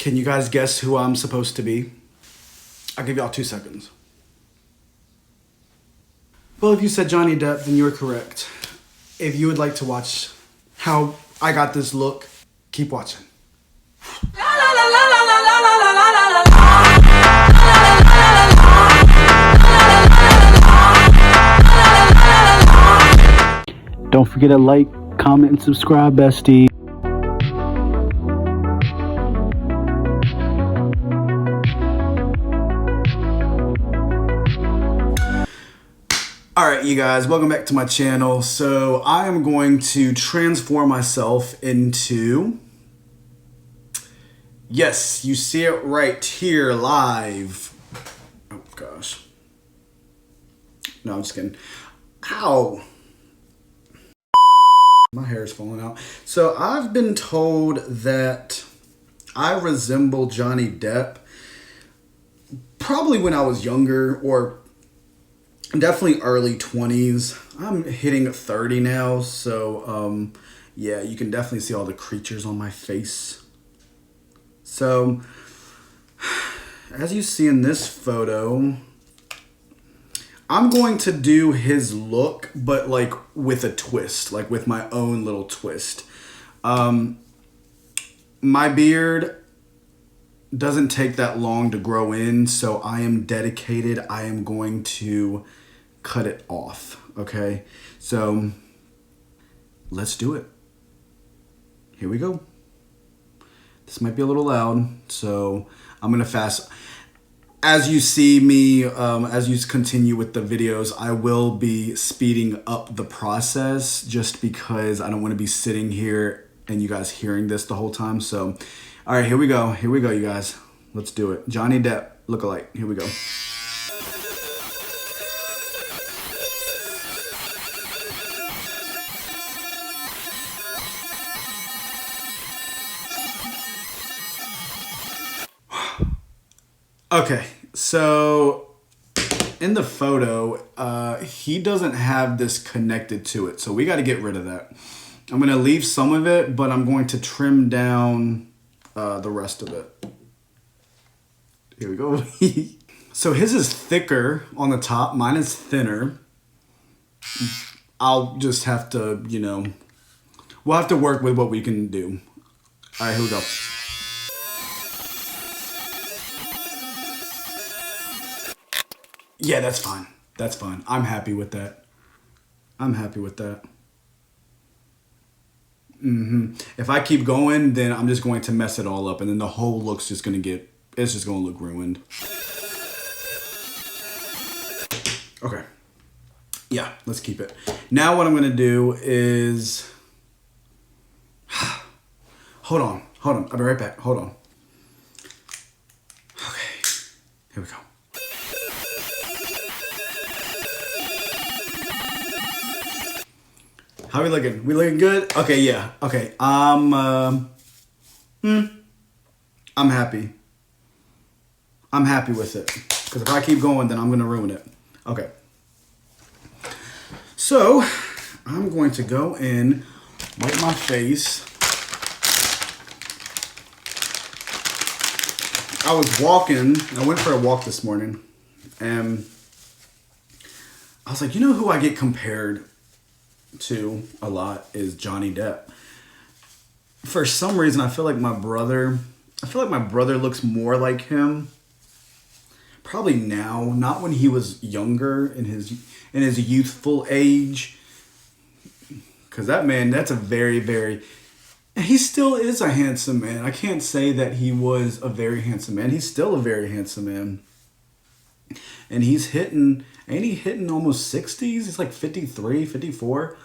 Can you guys guess who I'm supposed to be? I'll give y'all 2 seconds. Well, if you said Johnny Depp, then you're correct. If you would like to watch how I got this look, keep watching. Don't forget to like, comment, and subscribe, bestie. Alright, you guys, welcome back to my channel. So I am going to transform myself into... Yes, you see it right here live. Oh gosh. No, I'm just kidding. Ow! My hair is falling out. So I've been told that I resemble Johnny Depp probably when I was younger, or definitely early 20s. I'm hitting 30 now, so yeah, you can definitely see all the creatures on my face. So as you see in this photo, I'm going to do his look, but like with a twist, like with my own little twist. My beard doesn't take that long to grow in, so I am dedicated. I am going to cut it off, okay? So let's do it. Here we go. This might be a little loud, so I'm gonna fast. As you see me, as you continue with the videos, I will be speeding up the process just because I don't want to be sitting here and you guys hearing this the whole time. So, all right, here we go. Here we go, you guys. Let's do it. Johnny Depp lookalike. Here we go. Okay, so in the photo, he doesn't have this connected to it, so we got to get rid of that. I'm going to leave some of it, but I'm going to trim down the rest of it. Here we go. So his is thicker on the top. Mine is thinner. I'll just have to, you know, we'll have to work with what we can do. All right, here we go. Yeah, that's fine. That's fine. I'm happy with that. I'm happy with that. If I keep going, then I'm just going to mess it all up, and then the whole look's just going to get, it's just going to look ruined. Okay. Yeah, let's keep it. Now what I'm going to do is... Hold on. I'll be right back. Hold on. Okay. Here we go. How are we looking? We looking good? Okay, yeah. Okay. I'm happy. I'm happy with it. Because if I keep going, then I'm going to ruin it. Okay. So, I'm going to go in, wipe my face. I was walking. I went for a walk this morning. And I was like, you know who I get compared to a lot is Johnny Depp. For some reason, I feel like my brother looks more like him. Probably now, not when he was younger in his youthful age. Cause that man, that's a very, he still is a handsome man. I can't say that he was a very handsome man. He's still a very handsome man. And he's hitting, ain't he hitting almost 60s? He's like 53, 54.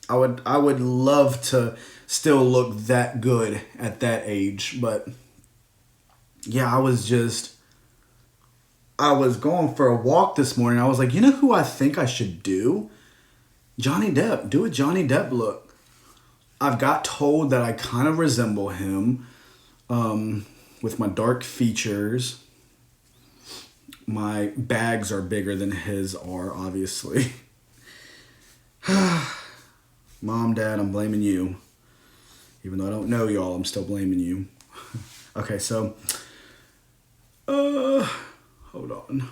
I would love to still look that good at that age. But yeah, I was going for a walk this morning. I was like, you know who I think I should do? Johnny Depp. Do a Johnny Depp look. I've got told that I kind of resemble him with my dark features. My bags are bigger than his are, obviously. Mom, Dad, I'm blaming you. Even though I don't know y'all, I'm still blaming you. Okay, so, hold on.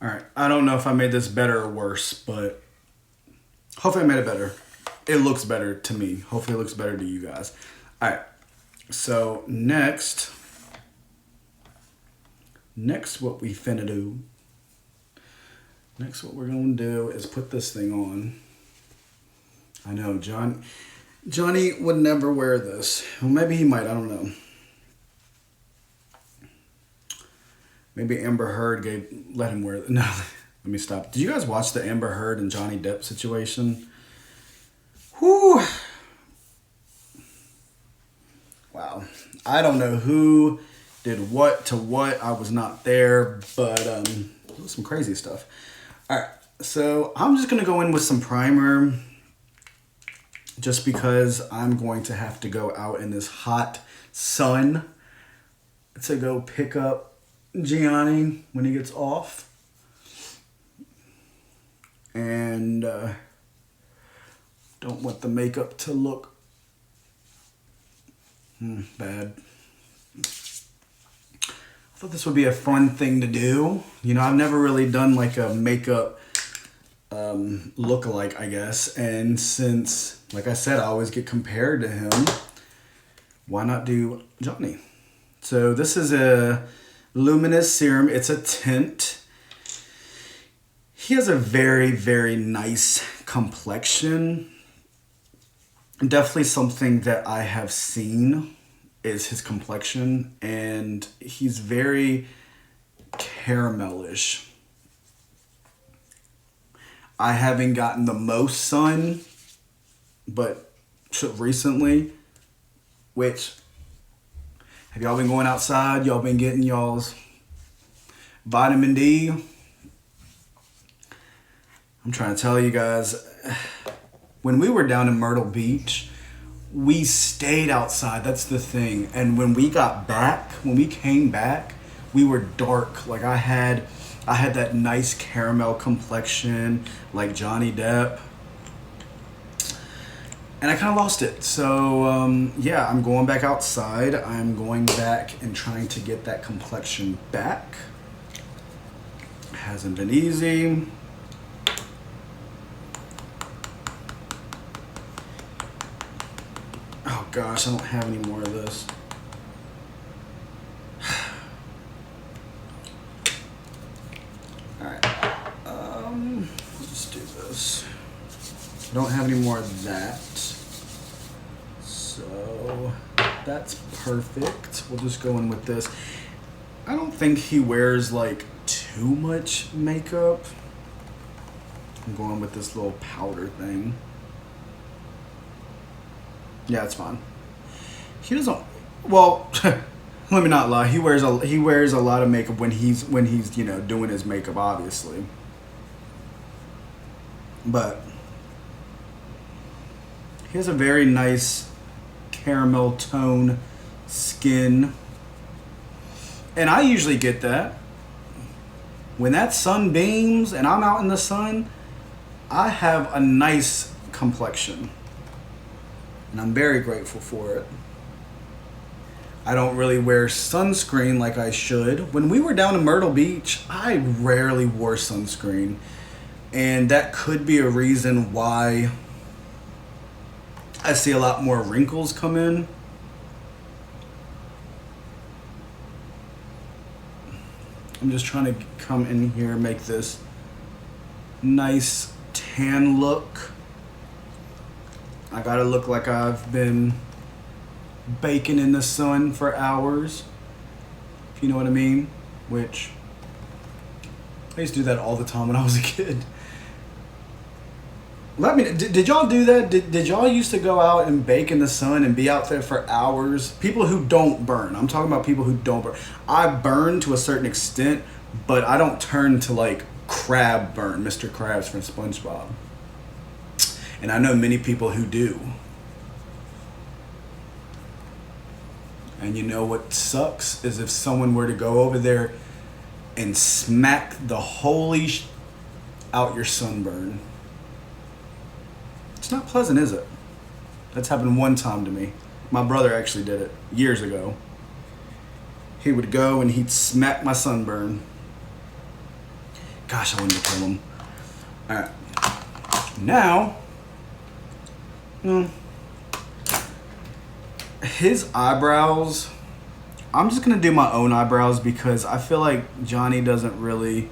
All right, I don't know if I made this better or worse, but hopefully I made it better. It looks better to me. Hopefully it looks better to you guys. All right, so next what we finna do, next what we're gonna do is put this thing on. I know, Johnny would never wear this. Well, maybe he might, I don't know. Maybe Amber Heard let him wear it. No, let me stop. Did you guys watch the Amber Heard and Johnny Depp situation? Whew. Wow. I don't know who did what to what. I was not there, but it was some crazy stuff. All right, so I'm just going to go in with some primer just because I'm going to have to go out in this hot sun to go pick up Gianni when he gets off. And don't want the makeup to look bad. I thought this would be a fun thing to do. You know, I've never really done like a makeup look-alike, I guess. And since, like I said, I always get compared to him, why not do Johnny? So this is a Luminous Serum. It's a tint. He has a very, very nice complexion. Definitely something that I have seen is his complexion, and he's very caramelish. I haven't gotten the most sun, but recently, which, have y'all been going outside? Y'all been getting y'all's vitamin D? I'm trying to tell you guys, when we were down in Myrtle Beach, we stayed outside. That's the thing. And when we came back, we were dark. Like I had that nice caramel complexion like Johnny Depp. And I kind of lost it. So, yeah, I'm going back outside. I'm going back and trying to get that complexion back. It hasn't been easy. Oh gosh, I don't have any more of this. Alright. Let's do this. I don't have any more of that. So that's perfect. We'll just go in with this. I don't think he wears like too much makeup. I'm going with this little powder thing. Yeah, it's fine. He doesn't. Well, let me not lie. He wears a lot of makeup when he's doing his makeup, obviously. But he has a very nice caramel tone skin, and I usually get that when that sun beams and I'm out in the sun. I have a nice complexion. And I'm very grateful for it. I don't really wear sunscreen like I should. When we were down in Myrtle Beach, I rarely wore sunscreen. And that could be a reason why I see a lot more wrinkles come in. I'm just trying to come in here and make this nice tan look. I gotta look like I've been baking in the sun for hours, if you know what I mean. Which, I used to do that all the time when I was a kid. Let me, did y'all do that? Did y'all used to go out and bake in the sun and be out there for hours? People who don't burn. I'm talking about people who don't burn. I burn to a certain extent, but I don't turn to like Crab burn, Mr. Krabs from SpongeBob. And I know many people who do. And you know what sucks is if someone were to go over there and smack the holy out your sunburn. It's not pleasant, is it? That's happened one time to me. My brother actually did it years ago. He would go and he'd smack my sunburn. Gosh, I wanted to kill him. Alright. Now, his eyebrows, I'm just gonna do my own eyebrows because I feel like Johnny doesn't really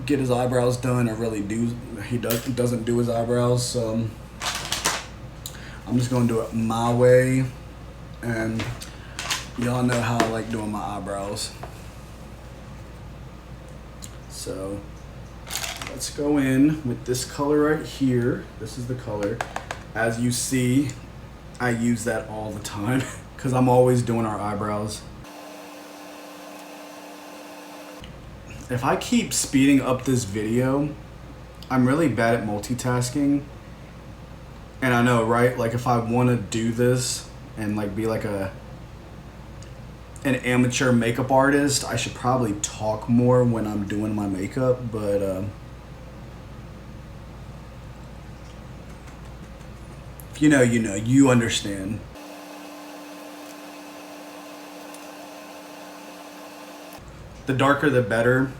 get his eyebrows done, or really doesn't do his eyebrows, so I'm just gonna do it my way, and y'all know how I like doing my eyebrows. So let's go in with this color right here. This is the color. As you see, I use that all the time because I'm always doing our eyebrows. If I keep speeding up this video, I'm really bad at multitasking. And I know, right? Like if I want to do this and like be like an amateur makeup artist, I should probably talk more when I'm doing my makeup, but if you know, you understand. The darker the better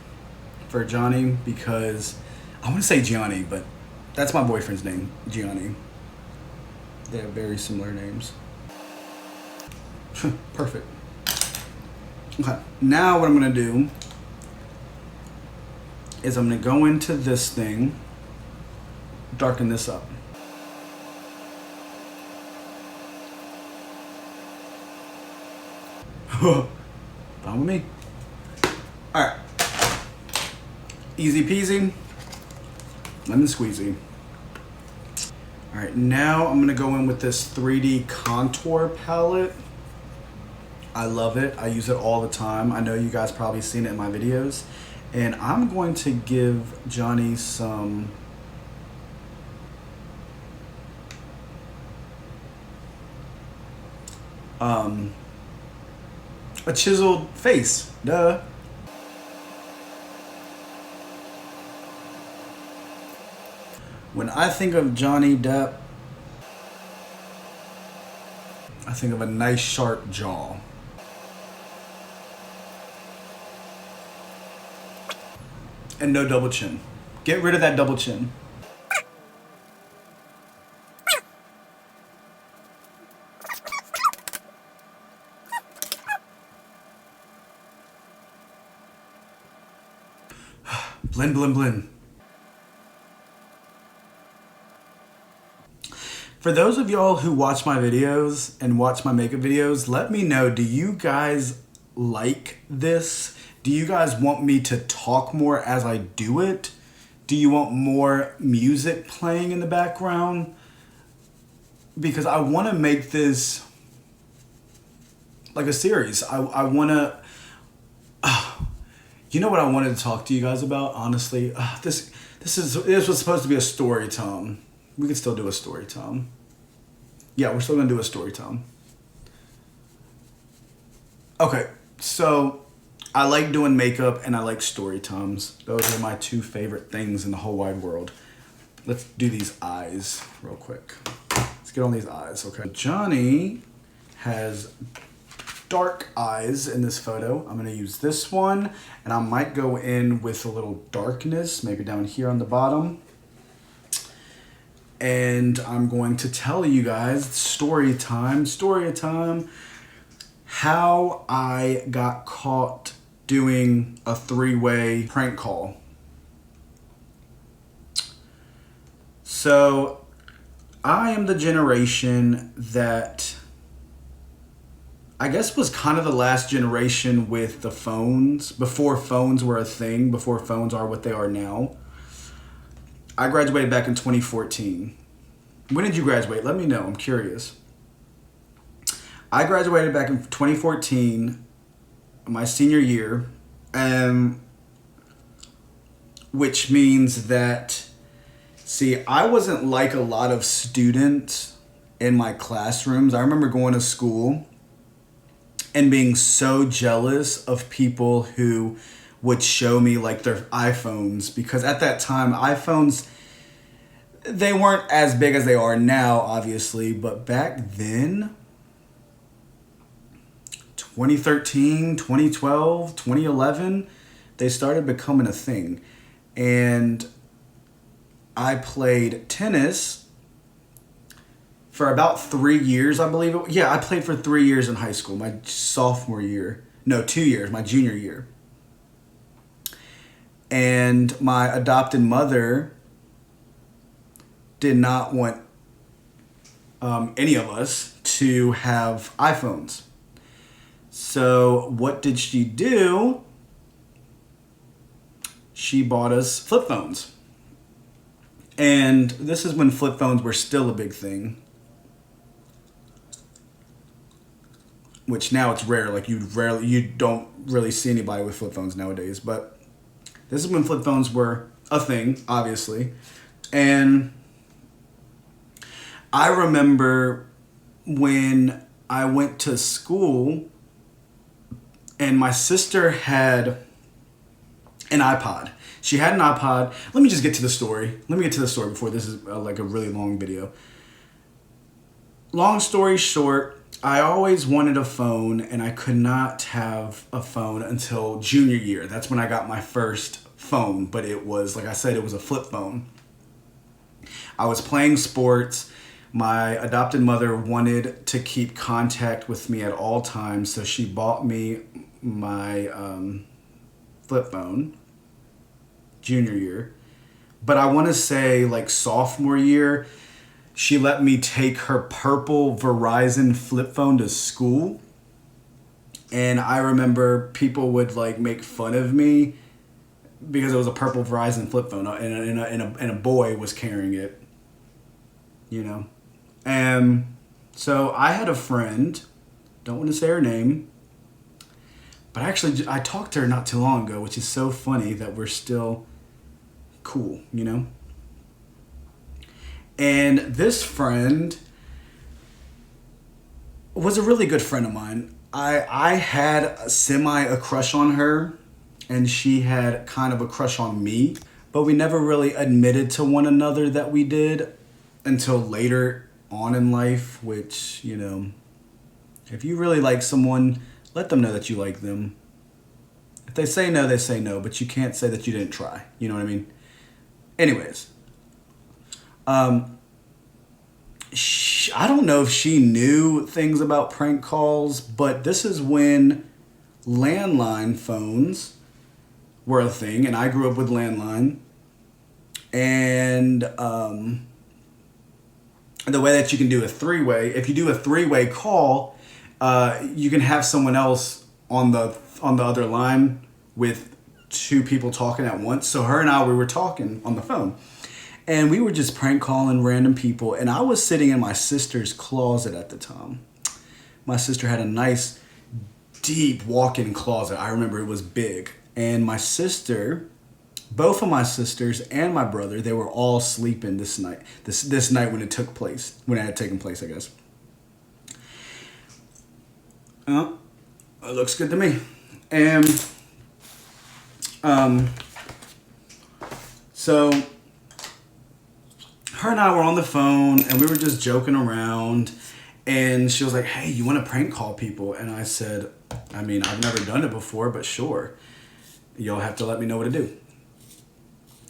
for Johnny, because I want to say Gianni, but that's my boyfriend's name, Gianni. They have very similar names. Perfect. Okay, now what I'm gonna do is I'm gonna go into this thing, darken this up. Fine with me. Alright. Easy peasy, lemon squeezy. Alright, now I'm gonna go in with this 3D contour palette. I love it. I use it all the time. I know you guys probably seen it in my videos. And I'm going to give Johnny some a chiseled face. Duh. When I think of Johnny Depp, I think of a nice sharp jaw. And no double chin. Get rid of that double chin. Blend, blend, blend. For those of y'all who watch my videos and watch my makeup videos, let me know, do you guys like this? Do you guys want me to talk more as I do it? Do you want more music playing in the background? Because I want to make this like a series. I want to... you know what I wanted to talk to you guys about, honestly? This was supposed to be a story time. We can still do a story time. Yeah, we're still going to do a story time. Okay, so I like doing makeup and I like story times. Those are my two favorite things in the whole wide world. Let's do these eyes real quick. Let's get on these eyes, okay? Johnny has dark eyes in this photo. I'm gonna use this one, and I might go in with a little darkness, maybe down here on the bottom. And I'm going to tell you guys, story time, how I got caught doing a 3-way prank call. So I am the generation that I guess was kind of the last generation with the phones, before phones were a thing, before phones are what they are now. I graduated back in 2014. When did you graduate? Let me know, I'm curious. I graduated back in 2014, my senior year, which means that, see, I wasn't like a lot of students in my classrooms. I remember going to school and being so jealous of people who would show me like their iPhones, because at that time iPhones, They weren't as big as they are now, obviously, but back then, 2013, 2012, 2011, they started becoming a thing. And I played tennis for about 3 years, I believe. Yeah, I played for 3 years in high school, my sophomore year. No, 2 years, my junior year. And my adopted mother did not want any of us to have iPhones. So what did she do? She bought us flip phones. And this is when flip phones were still a big thing. Which now it's rare. Like you don't really see anybody with flip phones nowadays. But this is when flip phones were a thing, obviously. And I remember when I went to school and my sister had an iPod. She had an iPod. Let me just get to the story. Let me get to the story before this is like a really long video. Long story short, I always wanted a phone and I could not have a phone until junior year. That's when I got my first phone, but it was, like I said, it was a flip phone. I was playing sports. My adopted mother wanted to keep contact with me at all times, so she bought me my flip phone junior year. But I want to say like sophomore year, she let me take her purple Verizon flip phone to school. And I remember people would like make fun of me because it was a purple Verizon flip phone and a boy was carrying it, you know. And so I had a friend, don't want to say her name, but actually I talked to her not too long ago, which is so funny that we're still cool, you know. And this friend was a really good friend of mine. I had a crush on her, and she had kind of a crush on me, but we never really admitted to one another that we did until later on in life, which, you know, if you really like someone, let them know that you like them. If they say no, they say no, but you can't say that you didn't try. You know what I mean? Anyways, I don't know if she knew things about prank calls, but this is when landline phones were a thing, and I grew up with landline. And the way that you can do a three-way, if you do a three-way call, you can have someone else on the other line with two people talking at once. So her and I, we were talking on the phone. And we were just prank calling random people. And I was sitting in my sister's closet at the time. My sister had a nice, deep walk-in closet. I remember it was big. And my sister, both of my sisters and my brother, they were all sleeping this night. This night when it took place, when it had taken place, I guess. It looks good to me. And so her and I were on the phone and we were just joking around, and she was like, "Hey, you want to prank call people?" And I said, "I mean, I've never done it before, but sure. You'll have to let me know what to do."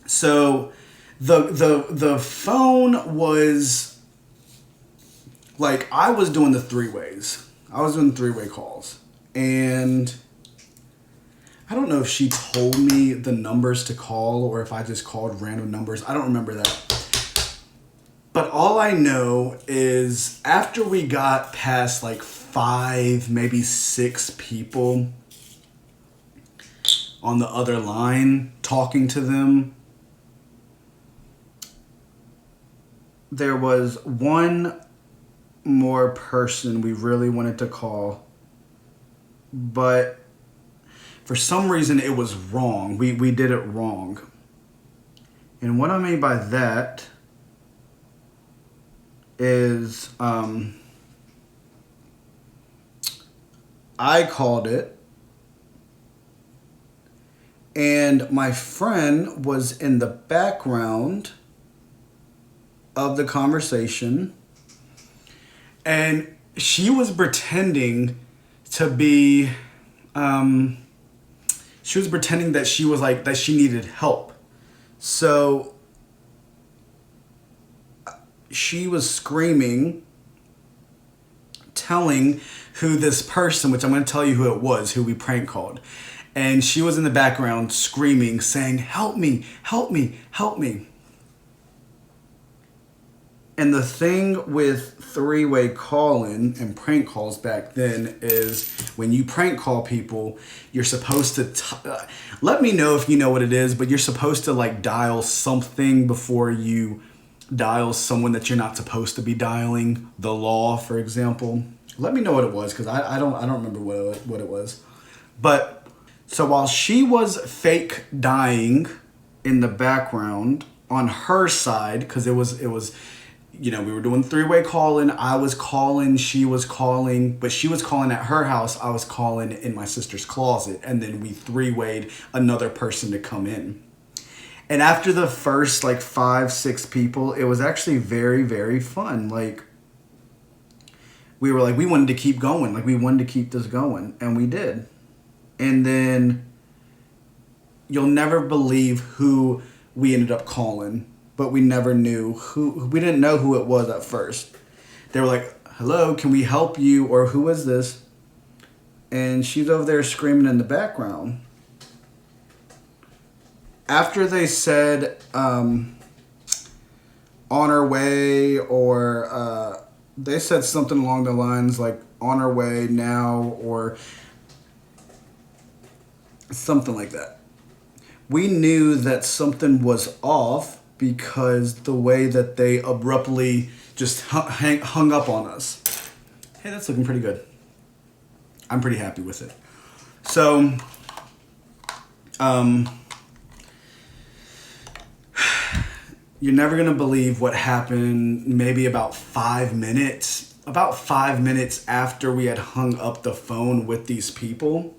So the phone was like, I was doing the three-ways. I was doing three-way calls. And I don't know if she told me the numbers to call or if I just called random numbers. I don't remember that. But all I know is after we got past like 5, maybe 6 people on the other line talking to them, there was one more person we really wanted to call, but for some reason it was wrong. We did it wrong. And what I mean by that is I called it, and my friend was in the background of the conversation, and she was pretending to be, she was pretending that she was like, that she needed help. So she was screaming, telling who this person, which I'm going to tell you who it was, who we prank called. And she was in the background screaming, saying, help me, help me, help me. And the thing with three-way calling and prank calls back then is when you prank call people, you're supposed to, let me know if you know what it is, but you're supposed to like dial something before you dial someone that you're not supposed to be dialing. The law, for example. Let me know what it was, because I don't remember what it was. But so while she was fake dying in the background on her side, because it was we were doing three-way calling. I was calling, she was calling, but she was calling at her house. I was calling in my sister's closet, and then we three-wayed another person to come in. And after the first like 5-6 people, it was actually very, very fun. Like we were like, we wanted to keep going. Like we wanted to keep this going, and we did. And then you'll never believe who we ended up calling. But we never knew who, we didn't know who it was at first. They were like, hello, can we help you? Or who is this? And she's over there screaming in the background. After they said, on our way, or they said something along the lines like, on our way now, or something like that. We knew that something was off, because the way that they abruptly just hung up on us. Hey, that's looking pretty good. I'm pretty happy with it. So, you're never going to believe what happened maybe about 5 minutes. About 5 minutes after we had hung up the phone with these people,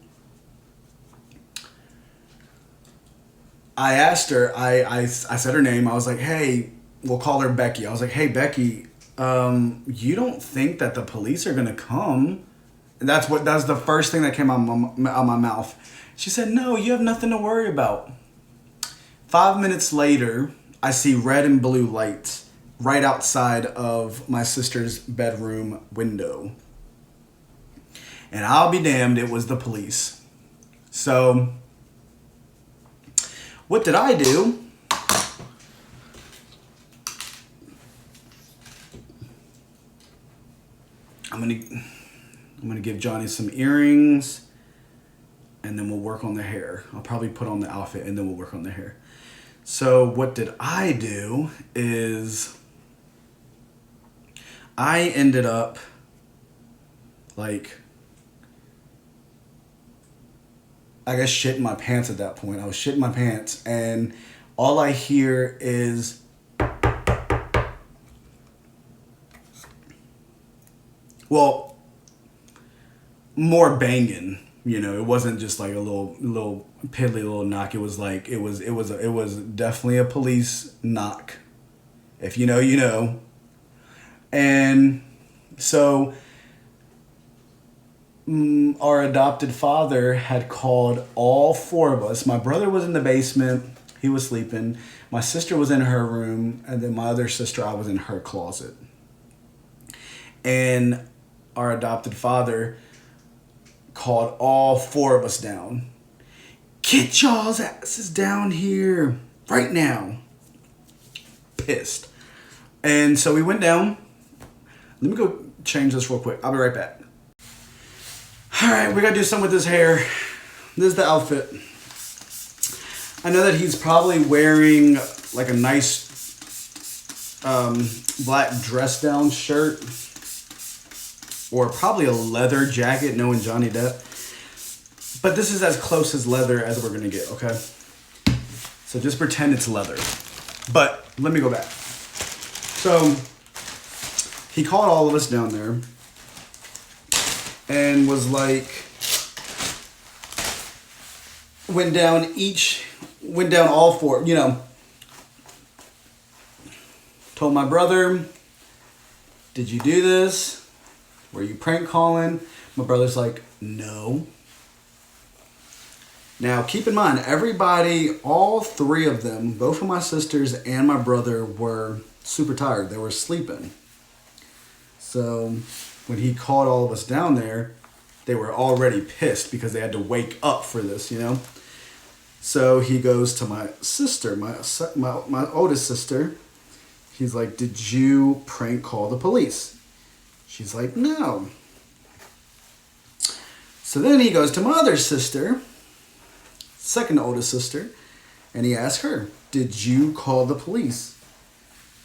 I asked her, I said her name. I was like, hey, we'll call her Becky. I was like, hey, Becky, you don't think that the police are going to come? And that's the first thing that came out of my mouth. She said, no, you have nothing to worry about. 5 minutes later, I see red and blue lights right outside of my sister's bedroom window. And I'll be damned, it was the police. So what did I do? I'm gonna give Johnny some earrings, and then we'll work on the hair. I'll probably put on the outfit, and then we'll work on the hair. So what did I do is I ended up like, I guess, shitting my pants at that point. I was shitting my pants, and all I hear is more banging. It wasn't just like a little piddly little knock. It was like it was definitely a police knock. If you know, you know. And so our adopted father had called all four of us. My brother was in the basement. He was sleeping. My sister was in her room. And then my other sister, I was in her closet. And our adopted father called all four of us down. Get y'all's asses down here right now. Pissed. And so we went down. Let me go change this real quick. I'll be right back. All right, we got to do something with this hair. This is the outfit. I know that he's probably wearing like a nice black dress down shirt, or probably a leather jacket, knowing Johnny Depp. But this is as close as leather as we're going to get, okay? So just pretend it's leather. But let me go back. So he called all of us down there and was like, went down all four, Told my brother, did you do this? Were you prank calling? My brother's like, no. Now, keep in mind, everybody, all three of them, both of my sisters and my brother were super tired. They were sleeping. So when he called all of us down there, they were already pissed because they had to wake up for this, you know? So he goes to my sister, my oldest sister. He's like, did you prank call the police? She's like, no. So then he goes to my other sister, second oldest sister, and he asks her, did you call the police?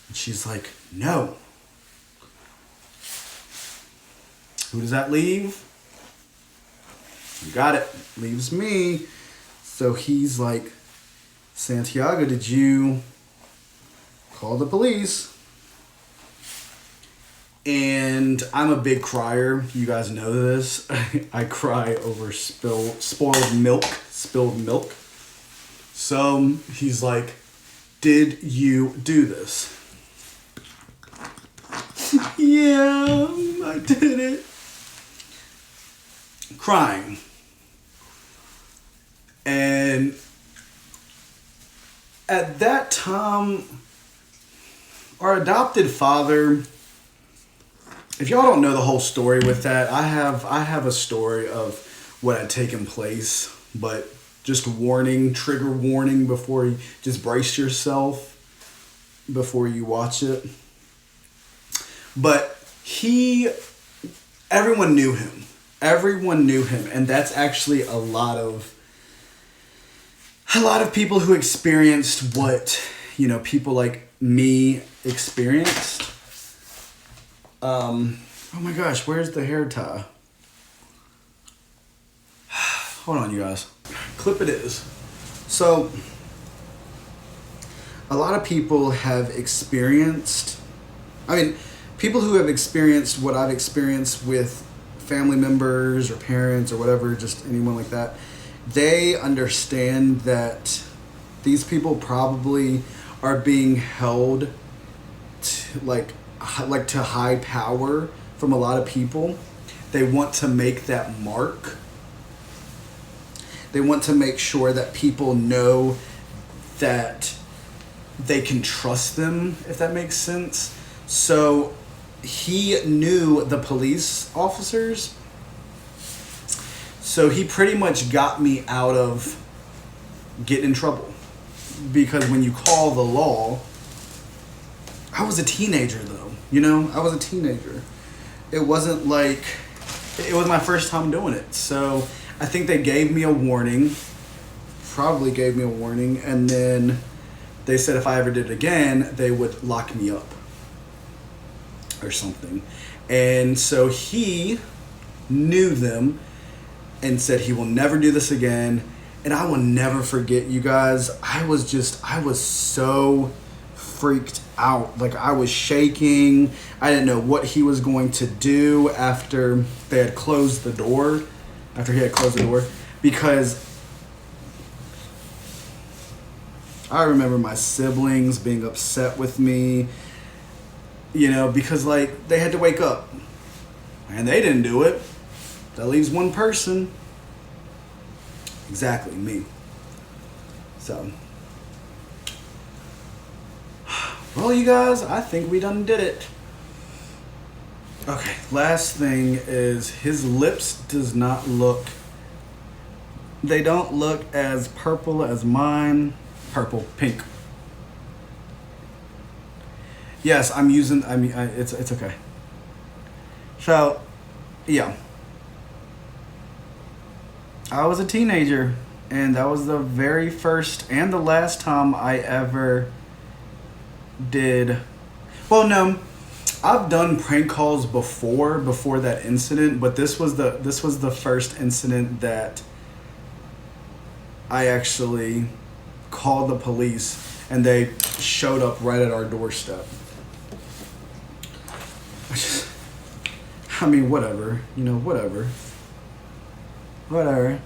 And she's like, no. Who does that leave? You got it. Leaves me. So he's like, Santiago, did you call the police? And I'm a big crier. You guys know this. I cry over spilled milk. So he's like, did you do this? Yeah, I did it. Crying. And at that time, our adopted father, if y'all don't know the whole story with that, I have a story of what had taken place, but just warning, trigger warning before you, just brace yourself before you watch it. But everyone knew him. Everyone knew him, and that's actually a lot of people who experienced what, you know, people like me experienced. Oh my gosh, where's the hair tie? Hold on, you guys. Clip it is. So, a lot of people have experienced, people who have experienced what I've experienced with family members or parents or whatever, just anyone like that, they understand that these people probably are being held to like to high power from a lot of people. They want to make that mark. They want to make sure that people know that they can trust them, if that makes sense. So he knew the police officers. So he pretty much got me out of getting in trouble. Because when you call the law, I was a teenager though, you know? I was a teenager. It wasn't like, it was my first time doing it. So I think they gave me a warning, and then they said if I ever did it again, they would lock me up or something. And so he knew them and said he will never do this again. And I will never forget, you guys, I was so freaked out. Like, I was shaking. I didn't know what he was going to do after they had closed the door. After he had closed the door. Because I remember my siblings being upset with me. You know, because, like, they had to wake up. And they didn't do it. That leaves one person. Exactly, me. So, well, you guys, I think we done did it. Okay, last thing is his lips they don't look as purple as mine. Pink. Yes, it's okay. So, yeah. I was a teenager, and that was the very first and the last time I ever did. Well, no, I've done prank calls before that incident, but this was the first incident that I actually called the police, and they showed up right at our doorstep. Whatever, you know, whatever. Alright,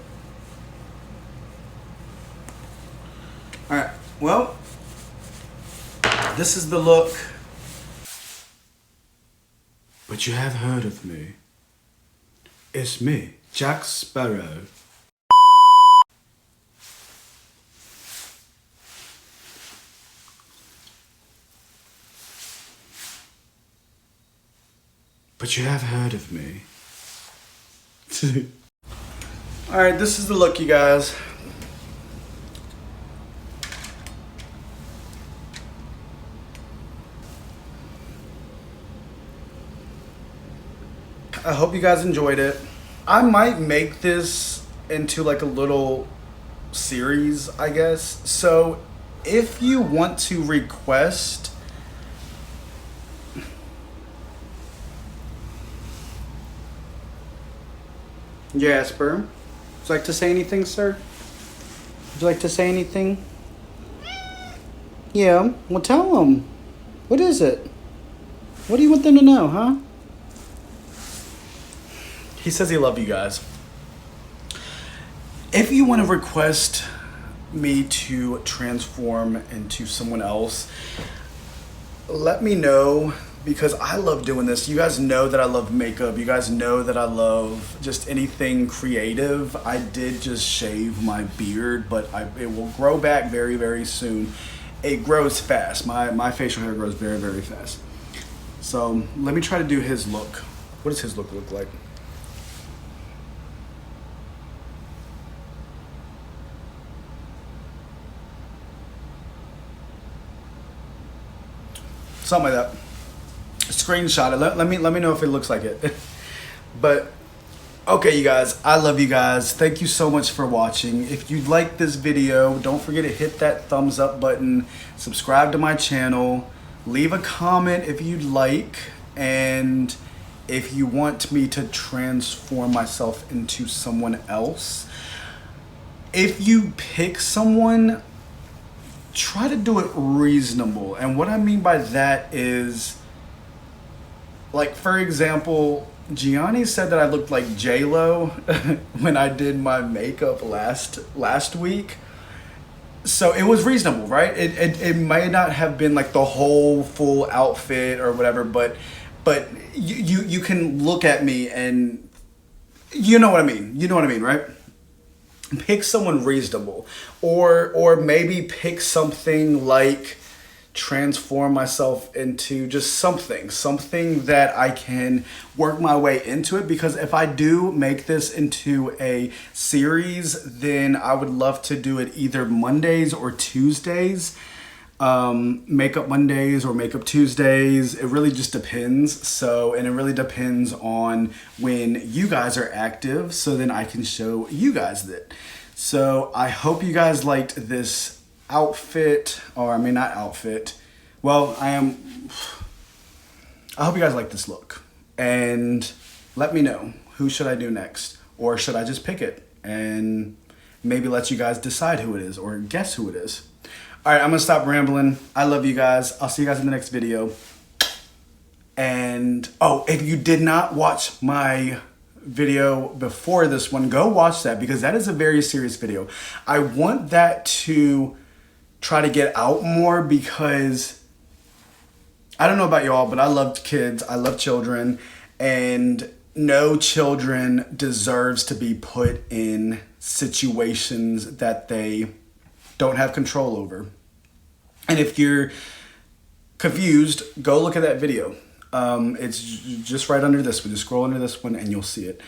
well, this is the look But you have heard of me. It's me, Jack Sparrow. But you have heard of me. Alright, this is the look, you guys. I hope you guys enjoyed it. I might make this into like a little series, I guess. So if you want to request Jasper, would you like to say anything, sir? Would you like to say anything? Yeah, well tell them. What is it? What do you want them to know, huh? He says he loves you guys. If you want to request me to transform into someone else, let me know, because I love doing this. You guys know that I love makeup. You guys know that I love just anything creative. I did just shave my beard, but it will grow back very, very soon. It grows fast. My facial hair grows very, very fast. So let me try to do his look. What does his look like? Something like that. Screenshot it. Let me know if it looks like it. But okay, you guys, I love you guys. Thank you so much for watching. If you like this video, don't forget to hit that thumbs up button, subscribe to my channel, leave a comment if you'd like, and if you want me to transform myself into someone else. If you pick someone, try to do it reasonable. And what I mean by that is, like, for example, Gianni said that I looked like J-Lo when I did my makeup last week. So it was reasonable, right? It might not have been like the whole full outfit or whatever, but you can look at me and you know what I mean. You know what I mean, right? Pick someone reasonable, or maybe pick something like transform myself into just something that I can work my way into it. Because if I do make this into a series, then I would love to do it either Mondays or Tuesdays. Makeup Mondays or makeup Tuesdays. It really just depends. So, and it really depends on when you guys are active, so then I can show you guys that. So I hope you guys liked this outfit, or I mean not outfit. Well, I hope you guys like this look, and let me know, who should I do next, or should I just pick it and maybe let you guys decide who it is or guess who it is. All right, I'm gonna stop rambling. I love you guys. I'll see you guys in the next video. And oh, if you did not watch my video before this one, go watch that, because that is a very serious video. I want that to try to get out more, because I don't know about y'all, but I love kids. I love children, and no children deserves to be put in situations that they don't have control over. And if you're confused, go look at that video. It's just right under this one. Just scroll under this one and you'll see it.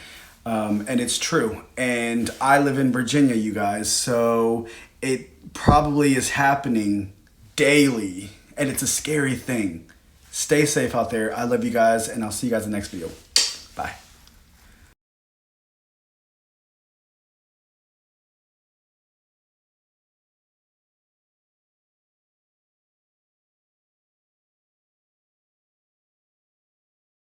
And it's true. And I live in Virginia, you guys, so it probably is happening daily, and it's a scary thing. Stay safe out there. I love you guys, and I'll see you guys in the next video. Bye.